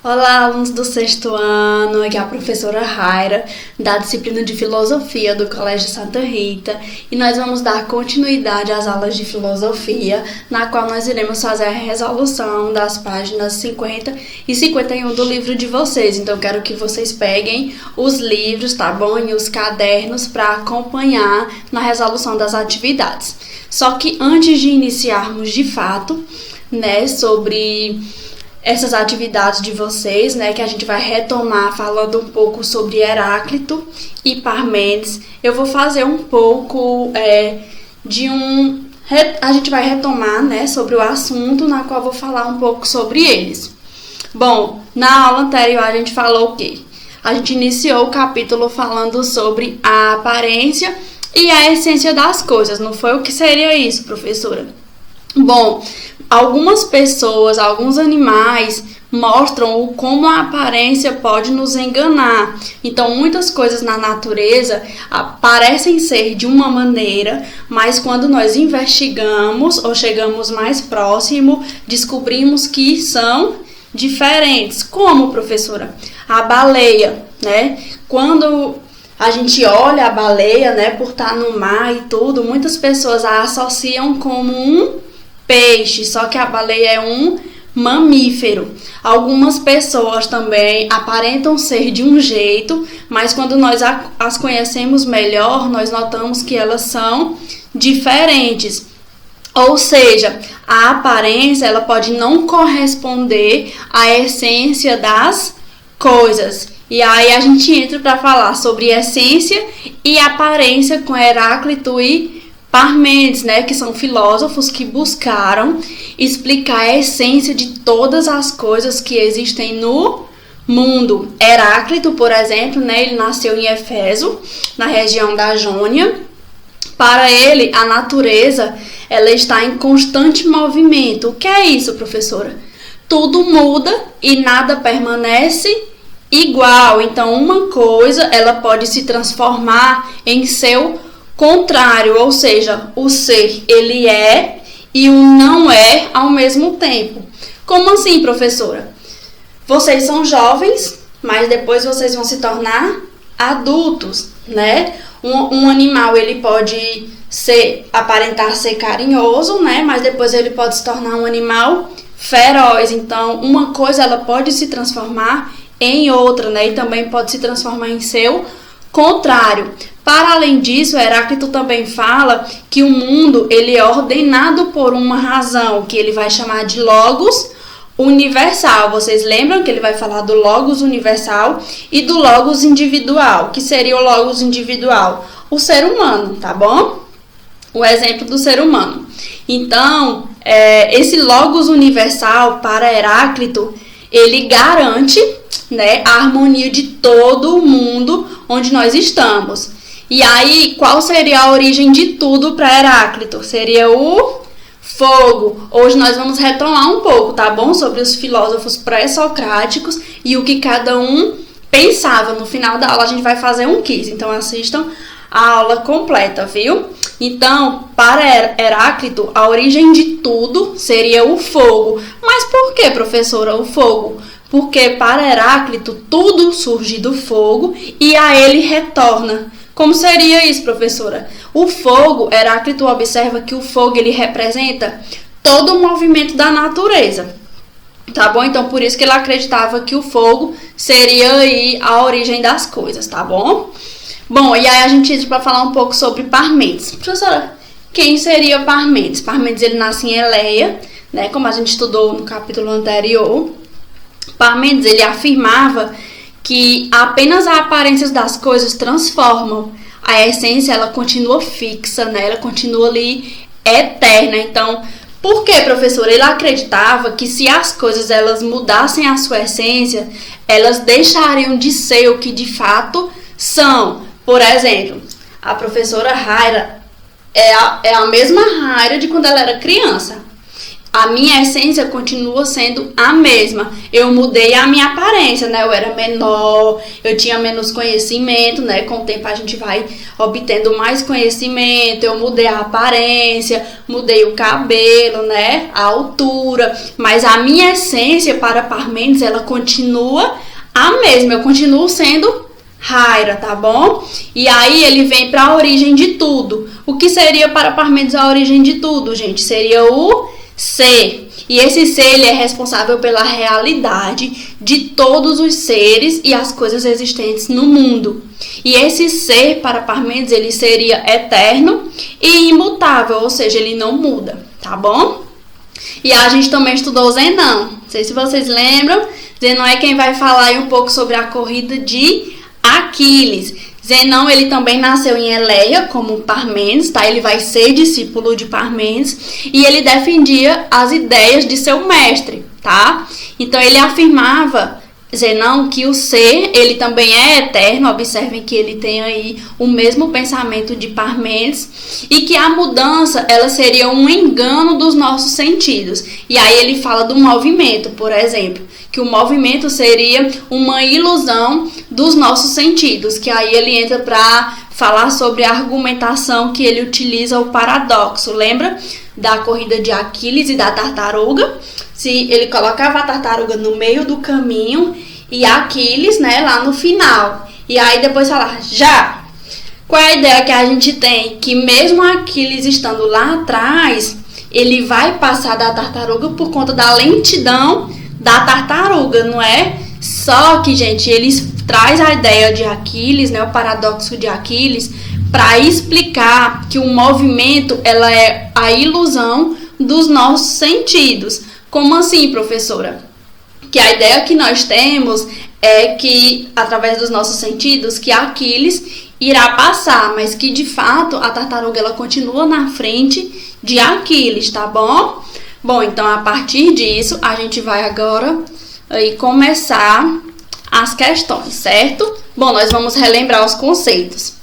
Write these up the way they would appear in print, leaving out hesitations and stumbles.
Olá, alunos do sexto ano, aqui é a professora Raira, da disciplina de Filosofia do Colégio Santa Rita, e nós vamos dar continuidade às aulas de Filosofia, na qual nós iremos fazer a resolução das páginas 50 e 51 do livro de vocês. Então, quero que vocês peguem os livros, tá bom? E os cadernos para acompanhar na resolução das atividades. Só que antes de iniciarmos de fato, sobre essas atividades de vocês, que a gente vai retomar falando um pouco sobre Heráclito e Parmênides. Eu vou fazer um pouco a gente vai retomar, sobre o assunto, na qual eu vou falar um pouco sobre eles. Bom, na aula anterior a gente falou o quê? A gente iniciou o capítulo falando sobre a aparência e a essência das coisas. Não foi? O que seria isso, professora? Bom, algumas pessoas, alguns animais mostram como a aparência pode nos enganar. Então, muitas coisas na natureza parecem ser de uma maneira, mas quando nós investigamos ou chegamos mais próximo, descobrimos que são diferentes. Como, professora? A baleia, Quando a gente olha a baleia, por estar no mar e tudo, muitas pessoas a associam como um peixe, só que a baleia é um mamífero. Algumas pessoas também aparentam ser de um jeito, mas quando nós as conhecemos melhor, nós notamos que elas são diferentes. Ou seja, a aparência ela pode não corresponder à essência das coisas. E aí a gente entra para falar sobre essência e aparência com Heráclito e Parmênides, que são filósofos que buscaram explicar a essência de todas as coisas que existem no mundo. Heráclito, por exemplo, ele nasceu em Éfeso, na região da Jônia. Para ele, a natureza ela está em constante movimento. O que é isso, professora? Tudo muda e nada permanece igual. Então, uma coisa ela pode se transformar em seu contrário, ou seja, o ser ele é e o não é ao mesmo tempo. Como assim, professora? Vocês são jovens, mas depois vocês vão se tornar adultos, Um animal ele pode aparentar ser carinhoso, mas depois ele pode se tornar um animal feroz. Então, uma coisa ela pode se transformar em outra, e também pode se transformar em seu contrário. Para além disso, Heráclito também fala que o mundo ele é ordenado por uma razão, que ele vai chamar de logos universal. Vocês lembram que ele vai falar do logos universal e do logos individual? Que seria o logos individual? O ser humano, tá bom? O exemplo do ser humano. Então, esse logos universal para Heráclito, ele garante a harmonia de todo o mundo onde nós estamos. E aí, qual seria a origem de tudo para Heráclito? Seria o fogo. Hoje nós vamos retomar um pouco, tá bom? Sobre os filósofos pré-socráticos e o que cada um pensava. No final da aula a gente vai fazer um quiz, então assistam a aula completa, viu? Então, para Heráclito, a origem de tudo seria o fogo. Mas por que, professora, o fogo? Porque para Heráclito tudo surge do fogo e a ele retorna. Como seria isso, professora? O fogo, Heráclito observa que o fogo ele representa todo o movimento da natureza. Tá bom? Então, por isso que ele acreditava que o fogo seria aí a origem das coisas, tá bom? Bom, e aí a gente entra para falar um pouco sobre Parmênides. Professora, quem seria Parmênides? Parmênides ele nasce em Eleia, como a gente estudou no capítulo anterior. Parmênides ele afirmava que apenas a aparência das coisas transformam. A essência ela continua fixa, ela continua ali eterna. Então, por que, professor? Ele acreditava que se as coisas elas mudassem a sua essência, elas deixariam de ser o que de fato são. Por exemplo, a professora Raira é a mesma Raira de quando ela era criança. A minha essência continua sendo a mesma. Eu mudei a minha aparência, né? Eu era menor, eu tinha menos conhecimento, né? Com o tempo a gente vai obtendo mais conhecimento. Eu mudei a aparência, mudei o cabelo, né? A altura. Mas a minha essência para Parmênides, ela continua a mesma. Eu continuo sendo Hira, tá bom? E aí ele vem para a origem de tudo. O que seria para Parmênides a origem de tudo, gente? Seria o ser. E esse ser, ele é responsável pela realidade de todos os seres e as coisas existentes no mundo. E esse ser, para Parmênides, ele seria eterno e imutável, ou seja, ele não muda, tá bom? E a gente também estudou Zenão. Não sei se vocês lembram. Zenão é quem vai falar aí um pouco sobre a corrida de Aquiles. Zenão, ele também nasceu em Eleia, como Parmênides, tá? Ele vai ser discípulo de Parmênides e ele defendia as ideias de seu mestre, tá? Então, ele afirmava, Zenão, que o ser, ele também é eterno. Observem que ele tem aí o mesmo pensamento de Parmênides e que a mudança, ela seria um engano dos nossos sentidos. E aí ele fala do movimento, por exemplo, que o movimento seria uma ilusão dos nossos sentidos, que aí ele entra para falar sobre a argumentação que ele utiliza, o paradoxo. Lembra da corrida de Aquiles e da tartaruga? Se ele colocava a tartaruga no meio do caminho e Aquiles, né, lá no final. E aí depois falar, já. Qual é a ideia que a gente tem? Que mesmo Aquiles estando lá atrás, ele vai passar da tartaruga por conta da lentidão da tartaruga, não é? Só que, gente, eles traz a ideia de Aquiles, né, o paradoxo de Aquiles, para explicar que o movimento, ela é a ilusão dos nossos sentidos. Como assim, professora? Que a ideia que nós temos é que, através dos nossos sentidos, que Aquiles irá passar, mas que, de fato, a tartaruga, ela continua na frente de Aquiles, tá bom? Bom, então, a partir disso, a gente vai agora aí começar as questões, certo? Bom, nós vamos relembrar os conceitos.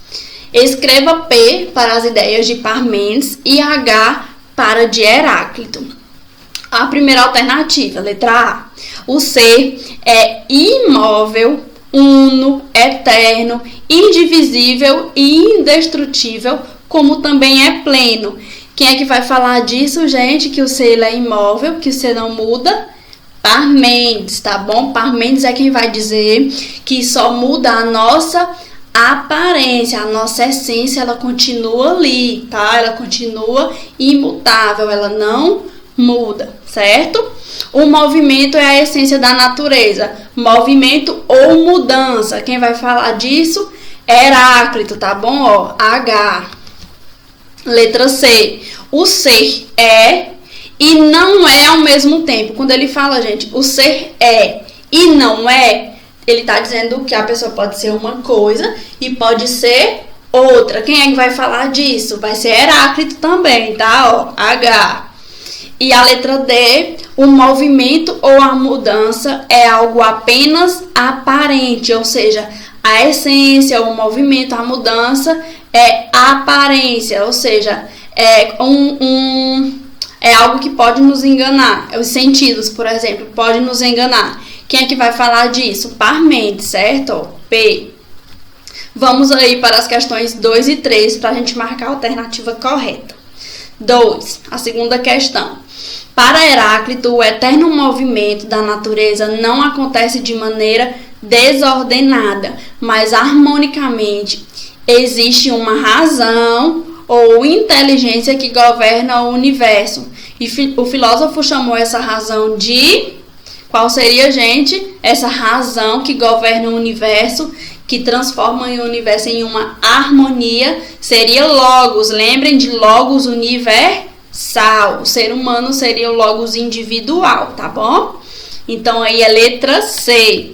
Escreva P para as ideias de Parmênides e H para de Heráclito. A primeira alternativa, letra A. O ser é imóvel, uno, eterno, indivisível e indestrutível, como também é pleno. Quem é que vai falar disso, gente? Que o ser é imóvel, que o ser não muda? Parmênides, tá bom? Parmênides é quem vai dizer que só muda a nossa aparência, a nossa essência, ela continua ali, tá? Ela continua imutável, ela não muda, certo? O movimento é a essência da natureza. Movimento ou mudança. Quem vai falar disso? Heráclito, tá bom? Ó, H. Letra C. O ser é e não é ao mesmo tempo. Quando ele fala, gente, o ser é e não é, ele tá dizendo que a pessoa pode ser uma coisa e pode ser outra. Quem é que vai falar disso? Vai ser Heráclito também, tá? Ó, H. E a letra D, o movimento ou a mudança é algo apenas aparente, ou seja, a essência, o movimento, a mudança é aparência, ou seja, é algo que pode nos enganar. Os sentidos, por exemplo, podem nos enganar. Quem é que vai falar disso? Parmênides, certo? P. Vamos aí para as questões 2 e 3 para a gente marcar a alternativa correta. 2. A segunda questão. Para Heráclito, o eterno movimento da natureza não acontece de maneira desordenada, mas harmonicamente. Existe uma razão ou inteligência que governa o universo. E o filósofo chamou essa razão de... Qual seria, gente? Essa razão que governa o universo, que transforma o universo em uma harmonia, seria Logos. Lembrem de Logos universal. O ser humano seria o Logos individual, tá bom? Então, aí é letra C.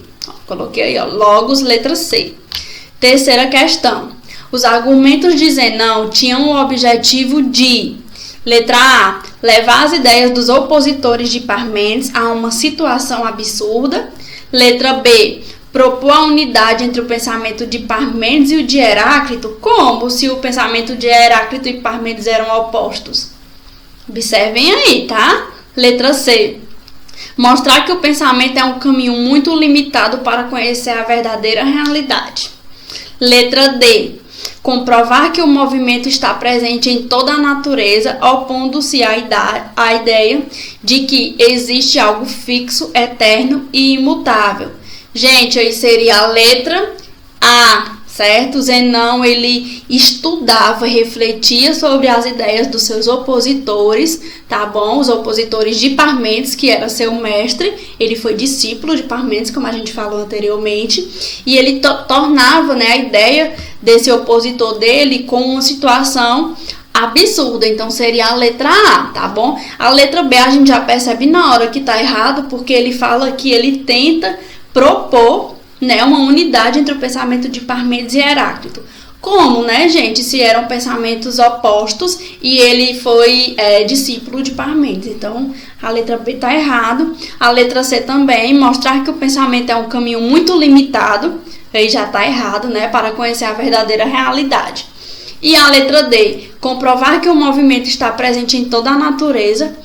Coloquei aí, ó, Logos, letra C. Terceira questão. Os argumentos de Zenão tinham o objetivo de... Letra A. Levar as ideias dos opositores de Parmênides a uma situação absurda. Letra B. Propor a unidade entre o pensamento de Parmênides e o de Heráclito. Como se o pensamento de Heráclito e Parmênides eram opostos? Observem aí, tá? Letra C. Mostrar que o pensamento é um caminho muito limitado para conhecer a verdadeira realidade. Letra D. Comprovar que o movimento está presente em toda a natureza, opondo-se à ideia de que existe algo fixo, eterno e imutável. Gente, aí seria a letra A, certo? Zenão, ele estudava, refletia sobre as ideias dos seus opositores, tá bom? Os opositores de Parmênides, que era seu mestre, ele foi discípulo de Parmênides, como a gente falou anteriormente, e ele tornava, né, a ideia desse opositor dele com uma situação absurda. Então seria a letra A, tá bom? A letra B a gente já percebe na hora que tá errado, porque ele fala que ele tenta propor, né, uma unidade entre o pensamento de Parmênides e Heráclito. Como, né, gente, se eram pensamentos opostos e ele foi discípulo de Parmênides. Então, a letra B tá errado. A letra C também, mostrar que o pensamento é um caminho muito limitado, aí já tá errado, né, para conhecer a verdadeira realidade. E a letra D, comprovar que o movimento está presente em toda a natureza.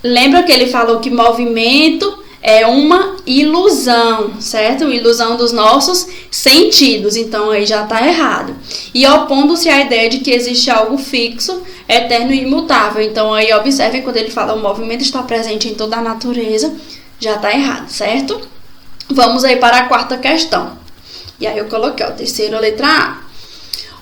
Lembra que ele falou que movimento é uma ilusão, certo? Ilusão dos nossos sentidos, então aí já está errado. E opondo-se à ideia de que existe algo fixo, eterno e imutável. Então aí observem quando ele fala o movimento está presente em toda a natureza, já está errado, certo? Vamos aí para a quarta questão. E aí eu coloquei a terceira letra A.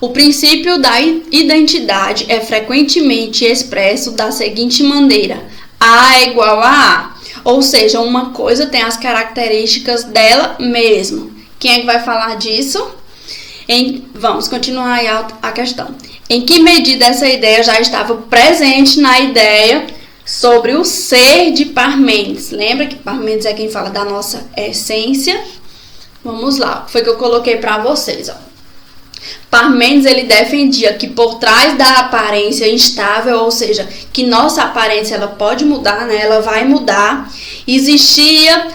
O princípio da identidade é frequentemente expresso da seguinte maneira: A é igual a A. Ou seja, uma coisa tem as características dela mesma. Quem é que vai falar disso? Vamos continuar aí a questão. Em que medida essa ideia já estava presente na ideia sobre o ser de Parmênides? Lembra que Parmênides é quem fala da nossa essência? Vamos lá, foi que eu coloquei para vocês, ó. Parmênides, ele defendia que por trás da aparência instável, ou seja, que nossa aparência ela pode mudar, né? Ela vai mudar. Existia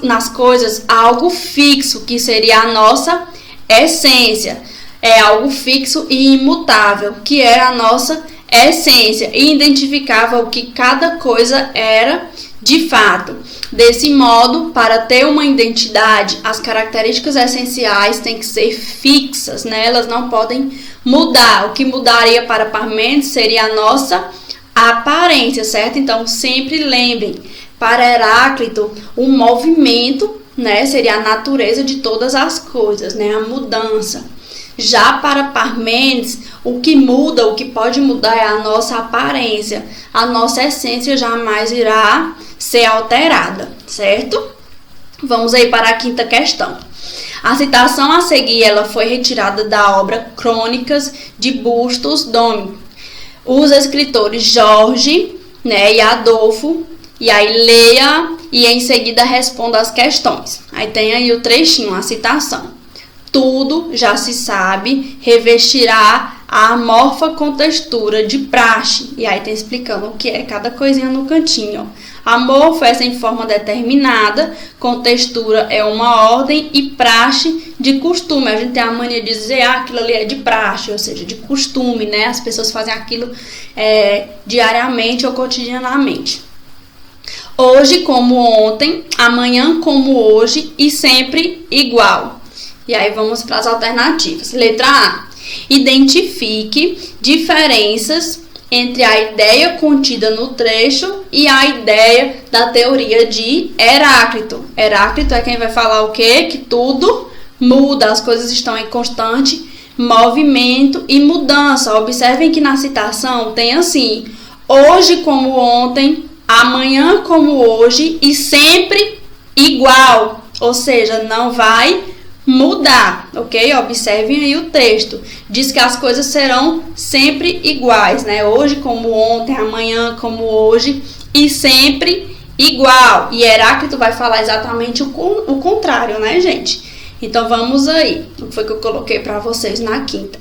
nas coisas algo fixo, que seria a nossa essência. É algo fixo e imutável, que era a nossa essência. E identificava o que cada coisa era de fato. Desse modo, para ter uma identidade, as características essenciais têm que ser fixas, né? Elas não podem mudar. O que mudaria para Parmênides seria a nossa aparência, certo? Então, sempre lembrem, para Heráclito, o movimento, né, seria a natureza de todas as coisas, né? A mudança. Já para Parmênides, o que muda, o que pode mudar é a nossa aparência. A nossa essência jamais irá ser alterada, certo? Vamos aí para a quinta questão. A citação a seguir, ela foi retirada da obra Crônicas de Bustos Domini. Os escritores Jorge, né, e Adolfo, e aí leia e em seguida responda as questões. Aí tem aí o trechinho, a citação. Tudo já se sabe, revestirá a amorfa contextura de praxe. E aí tem explicando o que é cada coisinha no cantinho. Amorfa é em forma determinada, contextura é uma ordem e praxe de costume. A gente tem a mania de dizer, aquilo ali é de praxe, ou seja, de costume, né? As pessoas fazem aquilo diariamente ou cotidianamente. Hoje como ontem, amanhã como hoje e sempre igual. E aí vamos para as alternativas. Letra A. Identifique diferenças entre a ideia contida no trecho e a ideia da teoria de Heráclito. Heráclito é quem vai falar o quê? Que tudo muda, as coisas estão em constante movimento e mudança. Observem que na citação tem assim, hoje como ontem, amanhã como hoje e sempre igual. Ou seja, não vai mudar, ok? Observem aí o texto. Diz que as coisas serão sempre iguais, né? Hoje como ontem, amanhã como hoje e sempre igual. E Heráclito vai falar exatamente o contrário, né, gente? Então vamos aí. O que foi que eu coloquei para vocês na quinta?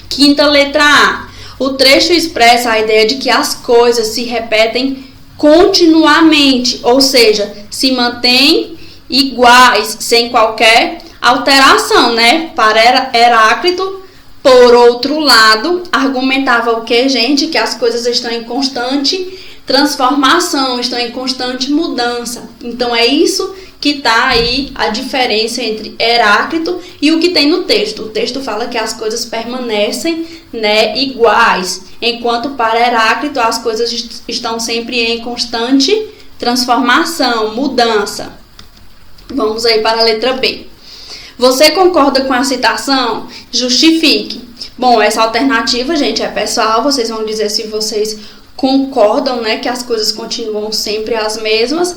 Quinta letra A. O trecho expressa a ideia de que as coisas se repetem continuamente, ou seja, se mantêm iguais sem qualquer alteração, né? Para Heráclito, por outro lado, argumentava o que, gente? Que as coisas estão em constante transformação, estão em constante mudança. Então é isso que está aí a diferença entre Heráclito e o que tem no texto. O texto fala que as coisas permanecem, né, iguais, enquanto para Heráclito as coisas estão sempre em constante transformação, mudança. Vamos aí para a letra B. Você concorda com a citação? Justifique. Bom, essa alternativa, gente, é pessoal. Vocês vão dizer se vocês concordam, né, que as coisas continuam sempre as mesmas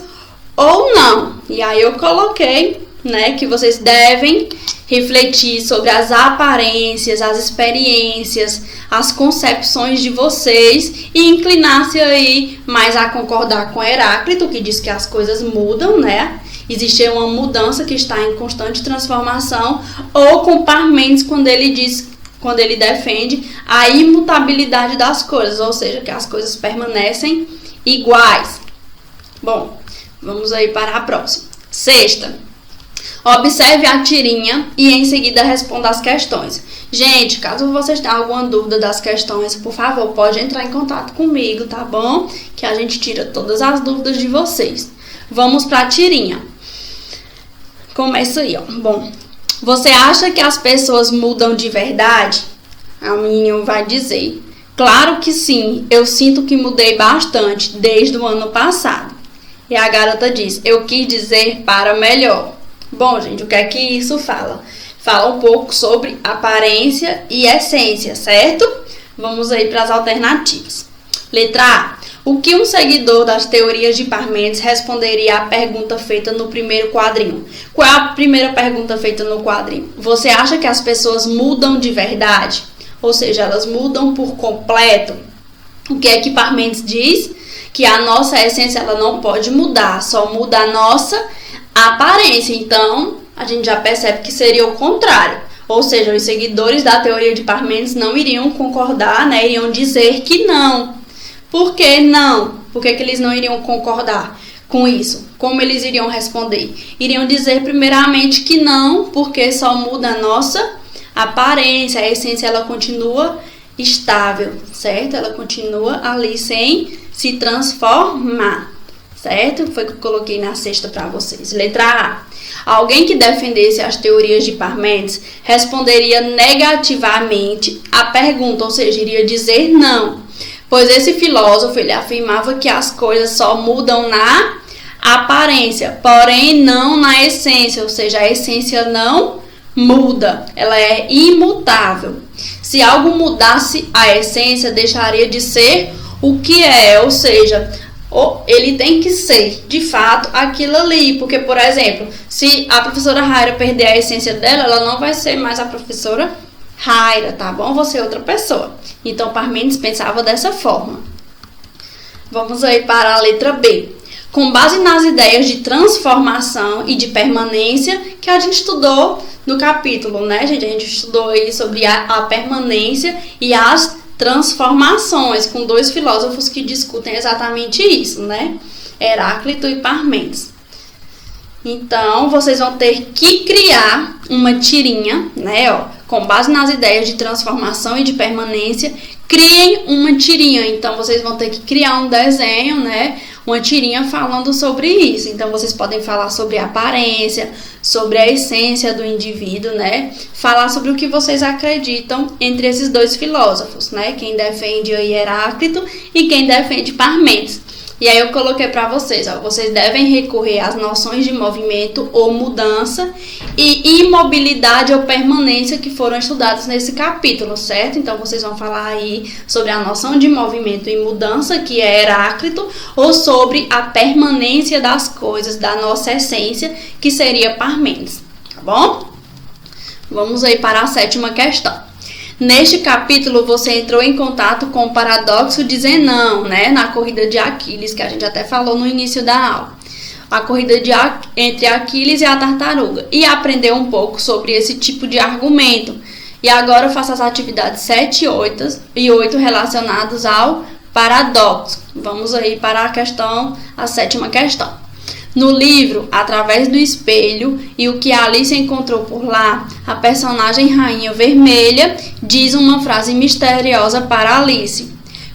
ou não. E aí eu coloquei, né, que vocês devem refletir sobre as aparências, as experiências, as concepções de vocês e inclinar-se aí mais a concordar com Heráclito, que diz que as coisas mudam, né? Existe uma mudança que está em constante transformação, ou com Parmênides quando ele defende a imutabilidade das coisas, ou seja, que as coisas permanecem iguais. Bom, vamos aí para a próxima. Sexta. Observe a tirinha e em seguida responda as questões. Gente, caso vocês tenham alguma dúvida das questões, por favor, pode entrar em contato comigo, tá bom? Que a gente tira todas as dúvidas de vocês. Vamos para a tirinha. Começa aí, ó. Bom, você acha que as pessoas mudam de verdade? O menino vai dizer: claro que sim, eu sinto que mudei bastante desde o ano passado. E a garota diz: eu quis dizer para melhor. Bom, gente, o que é que isso fala? Fala um pouco sobre aparência e essência, certo? Vamos aí para as alternativas. Letra A. O que um seguidor das teorias de Parmênides responderia à pergunta feita no primeiro quadrinho? Qual é a primeira pergunta feita no quadrinho? Você acha que as pessoas mudam de verdade? Ou seja, elas mudam por completo? O que é que Parmênides diz? Que a nossa essência ela não pode mudar, só muda a nossa aparência. Então, a gente já percebe que seria o contrário. Ou seja, os seguidores da teoria de Parmênides não iriam concordar, né? Iriam dizer que não. Por que não? Por que eles não iriam concordar com isso? Como eles iriam responder? Iriam dizer primeiramente que não, porque só muda a nossa aparência, a essência ela continua estável, certo? Ela continua ali sem se transformar, certo? Foi o que eu coloquei na sexta para vocês. Letra A. Alguém que defendesse as teorias de Parmênides responderia negativamente à pergunta, ou seja, iria dizer não. Pois esse filósofo, ele afirmava que as coisas só mudam na aparência, porém não na essência, ou seja, a essência não muda, ela é imutável. Se algo mudasse a essência, deixaria de ser o que é, ou seja, ele tem que ser, de fato, aquilo ali, porque, por exemplo, se a professora Raira perder a essência dela, ela não vai ser mais a professora Raira, tá bom? Você é outra pessoa. Então, Parmênides pensava dessa forma. Vamos aí para a letra B. Com base nas ideias de transformação e de permanência que a gente estudou no capítulo, né, gente? A gente estudou aí sobre a permanência e as transformações, com dois filósofos que discutem exatamente isso, né? Heráclito e Parmênides. Então, vocês vão ter que criar uma tirinha, né, ó, com base nas ideias de transformação e de permanência, criem uma tirinha. Então, vocês vão ter que criar um desenho, né, uma tirinha falando sobre isso. Então, vocês podem falar sobre a aparência, sobre a essência do indivíduo, né, falar sobre o que vocês acreditam entre esses dois filósofos, né, quem defende aí Heráclito e quem defende Parmênides. E aí eu coloquei para vocês, ó, vocês devem recorrer às noções de movimento ou mudança e imobilidade ou permanência que foram estudadas nesse capítulo, certo? Então vocês vão falar aí sobre a noção de movimento e mudança, que é Heráclito, ou sobre a permanência das coisas, da nossa essência, que seria Parmênides, tá bom? Vamos aí para a sétima questão. Neste capítulo, você entrou em contato com o paradoxo de Zenão, né? Na corrida de Aquiles, que a gente até falou no início da aula. A corrida entre Aquiles e a tartaruga. E aprendeu um pouco sobre esse tipo de argumento. E agora eu faço as atividades 7 e 8 relacionadas ao paradoxo. Vamos aí para a sétima questão. No livro, Através do Espelho e o que a Alice encontrou por lá, a personagem Rainha Vermelha diz uma frase misteriosa para Alice.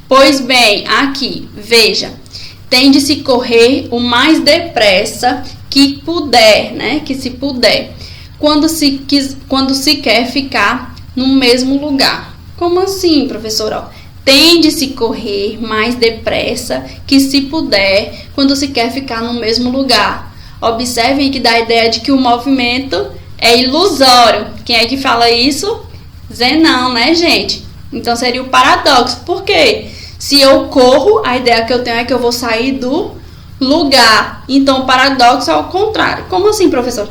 Pois bem, aqui, veja, tem de se correr o mais depressa que puder, né? Que se puder. Quando se quer ficar no mesmo lugar. Como assim, professora? Tem de se correr mais depressa que se puder quando se quer ficar no mesmo lugar. Observem que dá a ideia de que o movimento é ilusório. Quem é que fala isso? Zenão, né, gente? Então seria o paradoxo. Por quê? Se eu corro, a ideia que eu tenho é que eu vou sair do lugar. Então o paradoxo é o contrário. Como assim, professor?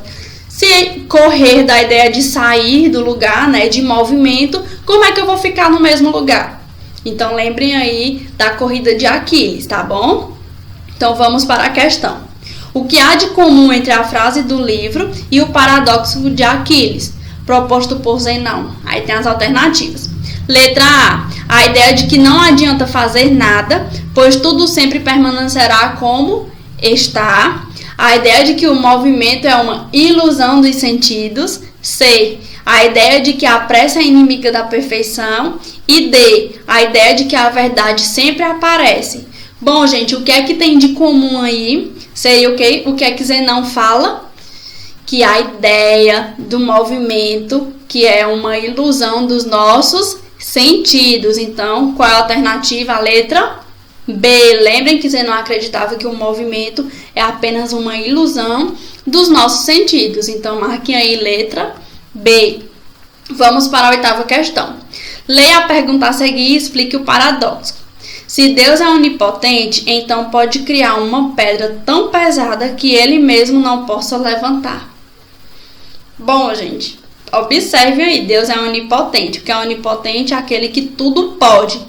Se correr dá a ideia de sair do lugar, né, de movimento, como é que eu vou ficar no mesmo lugar? Então lembrem aí da corrida de Aquiles, tá bom? Então vamos para a questão. O que há de comum entre a frase do livro e o paradoxo de Aquiles, proposto por Zenão? Aí tem as alternativas. Letra A ideia de que não adianta fazer nada, pois tudo sempre permanecerá como está. A ideia de que o movimento é uma ilusão dos sentidos. C, a ideia de que a pressa é inimiga da perfeição. E D, a ideia de que a verdade sempre aparece. Bom, gente, o que é que tem de comum aí? Seria o que é que Zenão fala? Que a ideia do movimento, que é uma ilusão dos nossos sentidos. Então, qual é a alternativa? A letra B. Lembrem que Zenão acreditava que o movimento é apenas uma ilusão dos nossos sentidos. Então, marquem aí letra B. Vamos para a oitava questão. Leia a pergunta a seguir e explique o paradoxo. Se Deus é onipotente, então pode criar uma pedra tão pesada que ele mesmo não possa levantar. Bom, gente, observem aí, Deus é onipotente. O que é onipotente é aquele que tudo pode.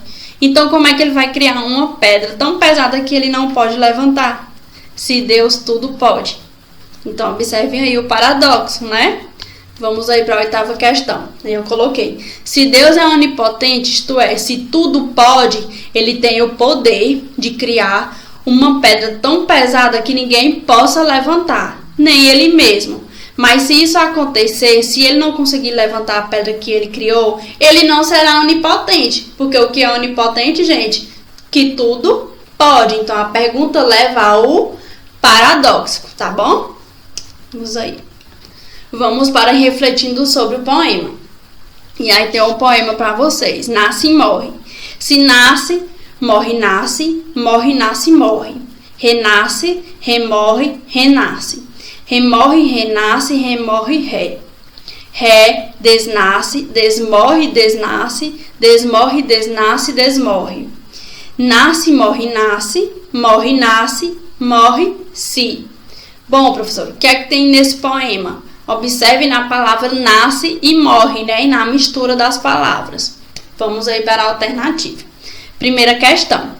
Então, como é que ele vai criar uma pedra tão pesada que ele não pode levantar? Se Deus tudo pode. Então, observem aí o paradoxo, né? Vamos aí para a oitava questão. Eu coloquei. Se Deus é onipotente, isto é, se tudo pode, ele tem o poder de criar uma pedra tão pesada que ninguém possa levantar, nem ele mesmo. Mas se isso acontecer, se ele não conseguir levantar a pedra que ele criou, ele não será onipotente. Porque o que é onipotente, gente? Que tudo pode. Então, a pergunta leva ao paradoxo, tá bom? Vamos aí. Vamos para refletindo sobre o poema. E aí tem um poema para vocês. Nasce e morre. Se nasce, morre, nasce. Morre, nasce, morre. Renasce, remorre, renasce. Remorre, renasce, remorre, ré. Ré, desnasce, desmorre, desnasce. Desmorre, desnasce, desmorre. Nasce, morre, nasce. Morre, nasce, morre, se. Bom, professor, o que é que tem nesse poema? Observe na palavra nasce e morre, né? E na mistura das palavras. Vamos aí para a alternativa. Primeira questão.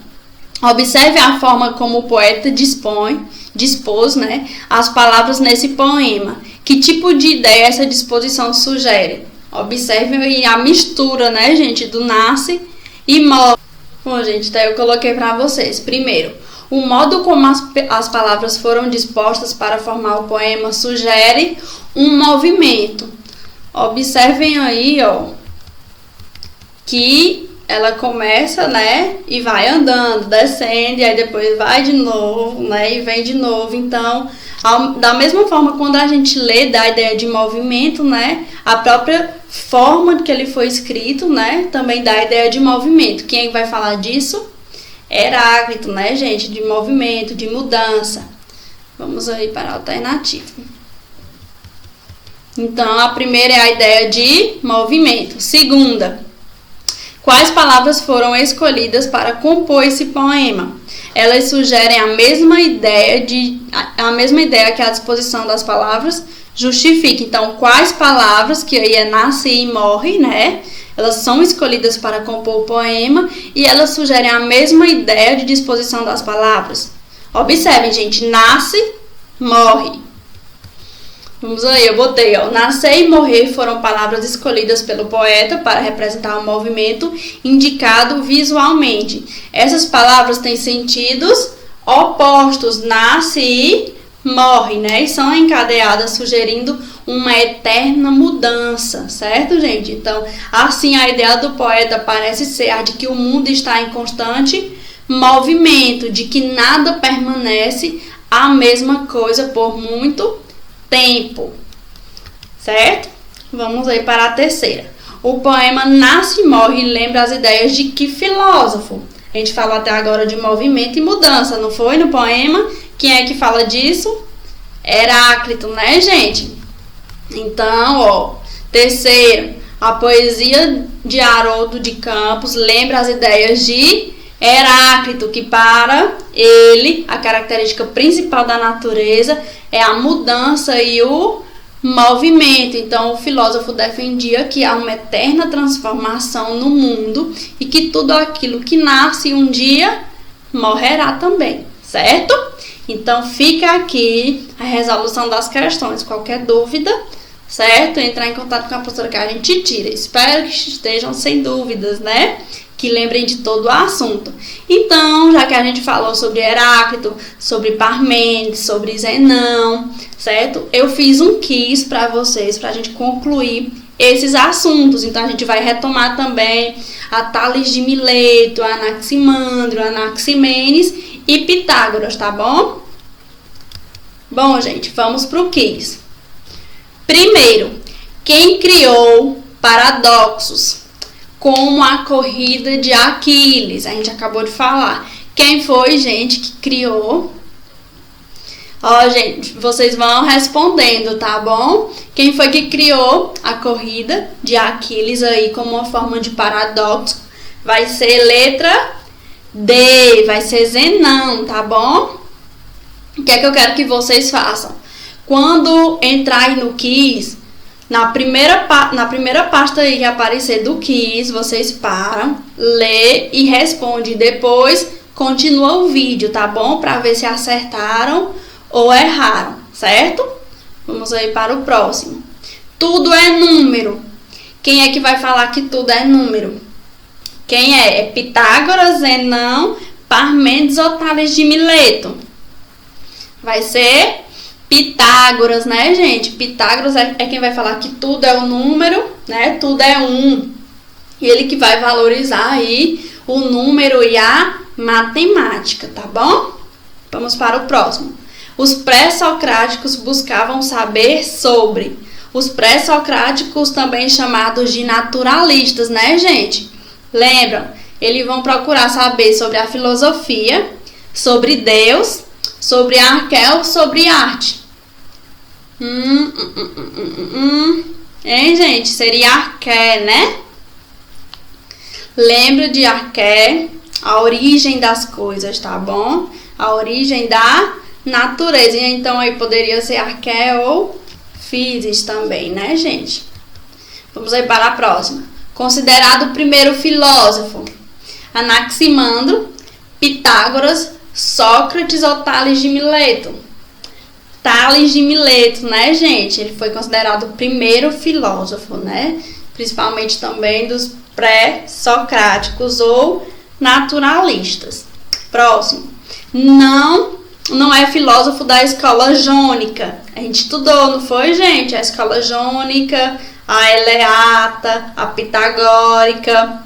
Observe a forma como o poeta dispôs, né, as palavras nesse poema. Que tipo de ideia essa disposição sugere? Observe aí a mistura, né, gente, do nasce e morre. Bom, gente, então eu coloquei para vocês. Primeiro, o modo como as palavras foram dispostas para formar o poema sugere um movimento. Observem aí, ó, que ela começa, né, e vai andando, descendo, e aí depois vai de novo, né, e vem de novo. Então, da mesma forma, quando a gente lê da ideia de movimento, né, a própria forma que ele foi escrito, né, também dá a ideia de movimento. Quem vai falar disso? Heráclito, né, gente, de movimento, de mudança. Vamos aí para a alternativa. Então, a primeira é a ideia de movimento. Segunda, quais palavras foram escolhidas para compor esse poema? Elas sugerem a mesma ideia que a disposição das palavras justifica. Então, quais palavras, que aí é nasce e morre, né? Elas são escolhidas para compor o poema e elas sugerem a mesma ideia de disposição das palavras. Observem, gente, nasce, morre. Vamos aí, eu botei, ó, nascer e morrer foram palavras escolhidas pelo poeta para representar o movimento indicado visualmente. Essas palavras têm sentidos opostos, nasce e morre, né? E são encadeadas sugerindo uma eterna mudança, certo, gente? Então, assim, a ideia do poeta parece ser a de que o mundo está em constante movimento, de que nada permanece a mesma coisa por muito tempo, certo? Vamos aí para a terceira. O poema Nasce e Morre lembra as ideias de que filósofo? A gente falou até agora de movimento e mudança, não foi no poema? Quem é que fala disso? Heráclito, né, gente? Então, ó, terceiro, a poesia de Haroldo de Campos lembra as ideias de Heráclito, que para ele a característica principal da natureza é a mudança e o movimento. Então, o filósofo defendia que há uma eterna transformação no mundo e que tudo aquilo que nasce um dia morrerá também, certo? Então, fica aqui a resolução das questões. Qualquer dúvida, certo? Entrar em contato com a professora que a gente tira. Espero que estejam sem dúvidas, né? Que lembrem de todo o assunto. Então, já que a gente falou sobre Heráclito, sobre Parmênides, sobre Zenão, certo? Eu fiz um quiz para vocês, para a gente concluir esses assuntos. Então, a gente vai retomar também a Tales de Mileto, a Anaximandro, a Anaximenes e Pitágoras, tá bom? Bom, gente, vamos pro quiz. Primeiro, quem criou paradoxos como a corrida de Aquiles? A gente acabou de falar. Quem foi, gente, que criou? Ó, gente, vocês vão respondendo, tá bom? Quem foi que criou a corrida de Aquiles aí como uma forma de paradoxo? Vai ser letra D, vai ser Zenão, tá bom? O que é que eu quero que vocês façam? Quando entrarem no quiz, na primeira pasta aí que aparecer do quiz, vocês param, lê e responde. Depois, continua o vídeo, tá bom? Para ver se acertaram ou erraram, certo? Vamos aí para o próximo. Tudo é número. Quem é que vai falar que tudo é número? Quem é? É Pitágoras, Zenão, Parmênides ou Tales de Mileto? Vai ser Pitágoras, né, gente? Pitágoras é quem vai falar que tudo é o número, né? Tudo é um. E ele que vai valorizar aí o número e a matemática, tá bom? Vamos para o próximo. Os pré-socráticos buscavam saber sobre. Os pré-socráticos, também chamados de naturalistas, né, gente? Lembram? Eles vão procurar saber sobre a filosofia, sobre Deus, sobre arqué, sobre arte. Hein, gente? Seria arqué, né? Lembra de arqué, a origem das coisas, tá bom? A origem da natureza. Então, aí poderia ser arqué ou physis também, né, gente? Vamos aí para a próxima. Considerado o primeiro filósofo: Anaximandro, Pitágoras, Sócrates ou Tales de Mileto? Tales de Mileto, né, gente? Ele foi considerado o primeiro filósofo, né? Principalmente também dos pré-socráticos ou naturalistas. Próximo. Não é filósofo da escola jônica. A gente estudou, não foi, gente? A escola jônica, a eleata, a pitagórica.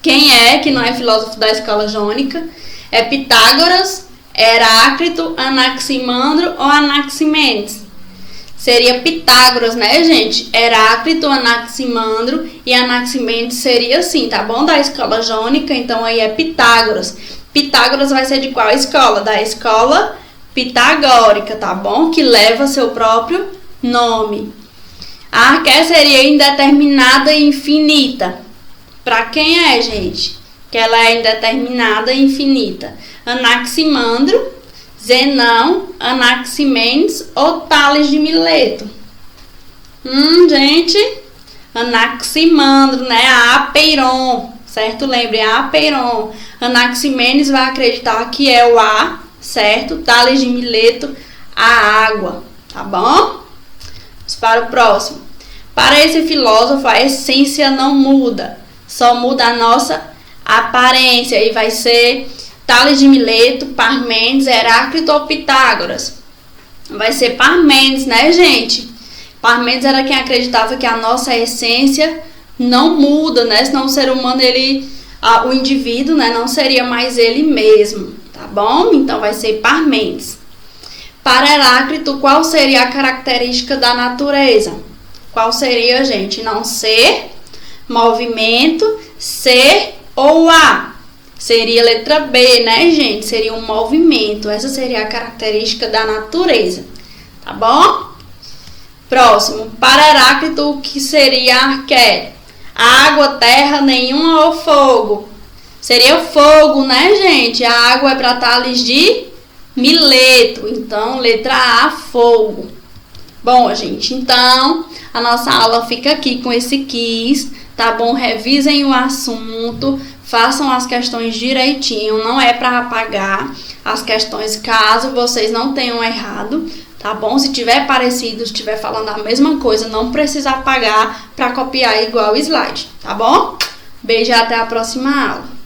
Quem é que não é filósofo da escola jônica? É Pitágoras, Heráclito, Anaximandro ou Anaximenes? Seria Pitágoras, né, gente? Heráclito, Anaximandro e Anaximenes seria assim, tá bom? Da escola jônica, então aí é Pitágoras. Pitágoras vai ser de qual escola? Da escola pitagórica, tá bom? Que leva seu próprio nome. A arqué seria indeterminada e infinita. Para quem é, gente? Que ela é indeterminada e infinita. Anaximandro, Zenão, Anaximenes ou Tales de Mileto? Gente, Anaximandro, né? A Apeiron, certo? Lembre, a Apeiron. Anaximenes vai acreditar que é o ar, certo? Tales de Mileto, a água, tá bom? Vamos para o próximo. Para esse filósofo, a essência não muda, só muda a nossa aparência. E vai ser Tales de Mileto, Parmênides, Heráclito ou Pitágoras? Vai ser Parmênides, né, gente? Parmênides era quem acreditava que a nossa essência não muda, né? Senão o ser humano, ele o indivíduo, né, não seria mais ele mesmo, tá bom? Então vai ser Parmênides. Para Heráclito, qual seria a característica da natureza? Qual seria, gente? Não ser, movimento, ser ou a? Seria letra B, né, gente? Seria um movimento. Essa seria a característica da natureza, tá bom? Próximo. Para Heráclito, o que seria arqué? Água, terra, nenhuma ou fogo? Seria fogo, né, gente? A água é para Tales de Mileto. Então, letra A, fogo. Bom, gente, então a nossa aula fica aqui com esse quiz, tá bom? Revisem o assunto, façam as questões direitinho, não é para apagar as questões caso vocês não tenham errado, tá bom? Se tiver parecido, se estiver falando a mesma coisa, não precisa apagar para copiar igual o slide, tá bom? Beijo e até a próxima aula.